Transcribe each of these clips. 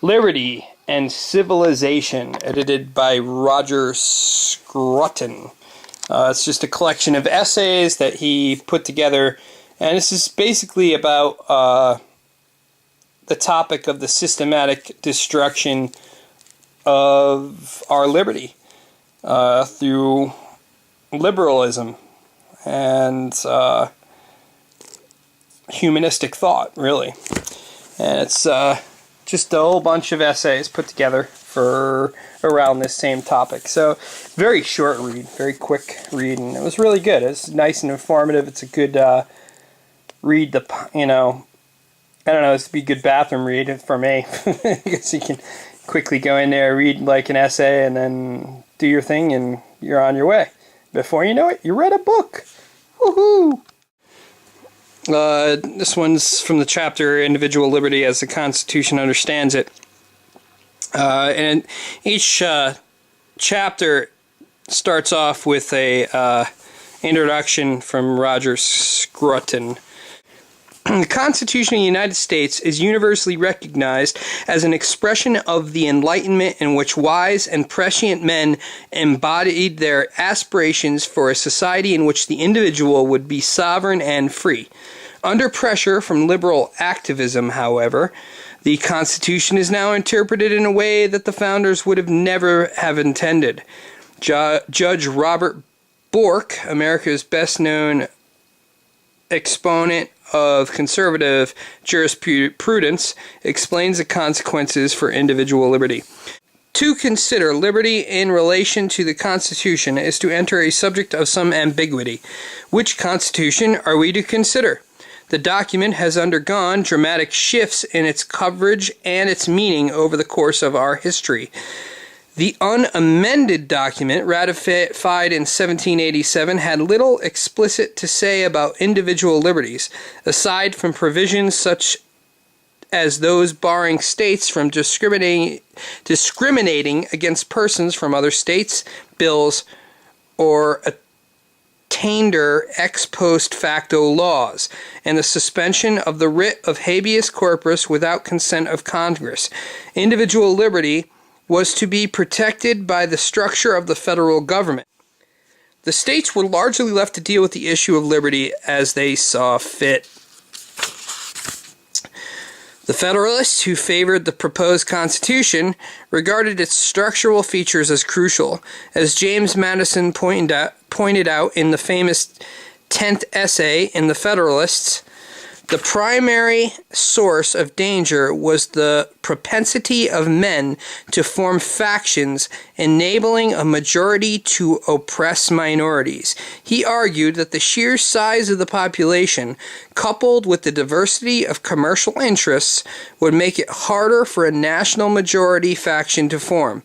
Liberty and Civilization, edited by Roger Scruton. It's just a collection of essays that he put together, and this is basically about the topic of the systematic destruction of our liberty through liberalism and humanistic thought, really. And it's just a whole bunch of essays put together for around this same topic. So, very short read, very quick read, and it was really good. It's nice and informative. It's a good read. I don't know. This would be a good bathroom read for me, because you can quickly go in there, read like an essay, and then do your thing, and you're on your way. Before you know it, you read a book. Woohoo! This one's from the chapter Individual Liberty as the Constitution Understands It. And each chapter starts off with a introduction from Roger Scruton. The Constitution of the United States is universally recognized as an expression of the Enlightenment in which wise and prescient men embodied their aspirations for a society in which the individual would be sovereign and free. Under pressure from liberal activism, however, the Constitution is now interpreted in a way that the founders would have never have intended. Judge Robert Bork, America's best-known exponent of conservative jurisprudence, explains the consequences for individual liberty. To consider liberty in relation to the Constitution is to enter a subject of some ambiguity. Which Constitution are we to consider? The document has undergone dramatic shifts in its coverage and its meaning over the course of our history. The unamended document, ratified in 1787, had little explicit to say about individual liberties, aside from provisions such as those barring states from discriminating against persons from other states, bills, or attainder ex post facto laws, and the suspension of the writ of habeas corpus without consent of Congress. Individual liberty was to be protected by the structure of the federal government. The states were largely left to deal with the issue of liberty as they saw fit. The Federalists, who favored the proposed Constitution, regarded its structural features as crucial. As James Madison pointed out in the famous 10th essay in the Federalists, the primary source of danger was the propensity of men to form factions, enabling a majority to oppress minorities. He argued that the sheer size of the population, coupled with the diversity of commercial interests, would make it harder for a national majority faction to form.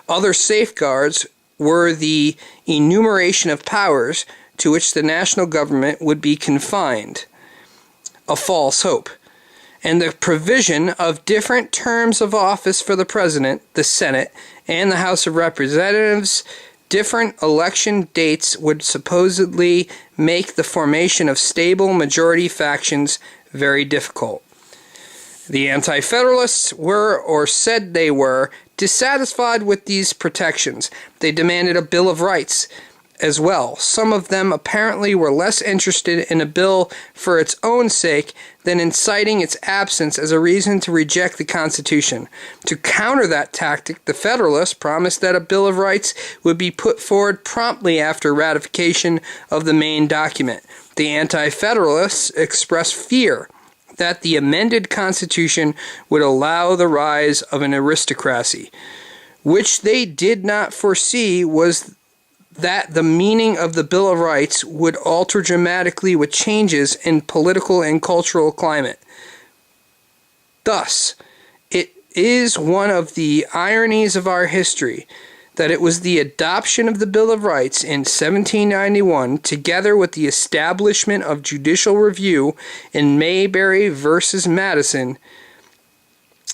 Other safeguards were the enumeration of powers to which the national government would be confined, a false hope, and the provision of different terms of office for the President, the Senate, and the House of Representatives. Different election dates would supposedly make the formation of stable majority factions very difficult. The Anti-Federalists were, or said they were, dissatisfied with these protections. They demanded a Bill of Rights as well. Some of them apparently were less interested in a bill for its own sake than in citing its absence as a reason to reject the Constitution. To counter that tactic, the Federalists promised that a Bill of Rights would be put forward promptly after ratification of the main document. The Anti-Federalists expressed fear that the amended Constitution would allow the rise of an aristocracy. Which they did not foresee was that the meaning of the Bill of Rights would alter dramatically with changes in political and cultural climate. Thus, it is one of the ironies of our history that it was the adoption of the Bill of Rights in 1791, together with the establishment of judicial review in Mayberry versus Madison,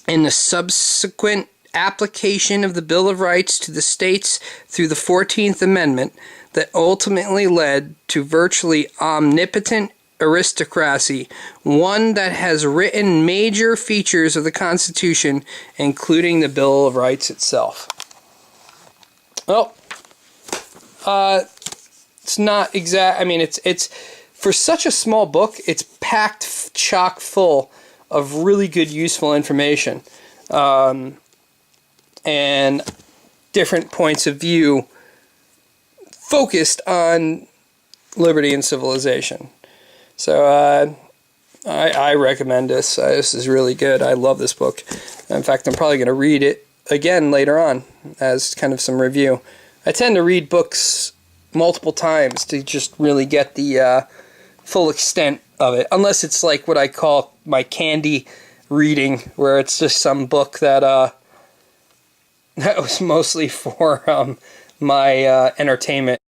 and the subsequent application of the Bill of Rights to the states through the 14th Amendment, that ultimately led to virtually omnipotent aristocracy, one that has written major features of the Constitution, including the Bill of Rights itself. Well, it's not exact. I mean, it's for such a small book, it's packed chock full of really good, useful information, and different points of view focused on liberty and civilization. So I recommend this. This is really good. I love this book. In fact, I'm probably going to read it again later on as kind of some review. I tend to read books multiple times to just really get the full extent of it, unless it's like what I call my candy reading, where it's just some book that that was mostly for my entertainment.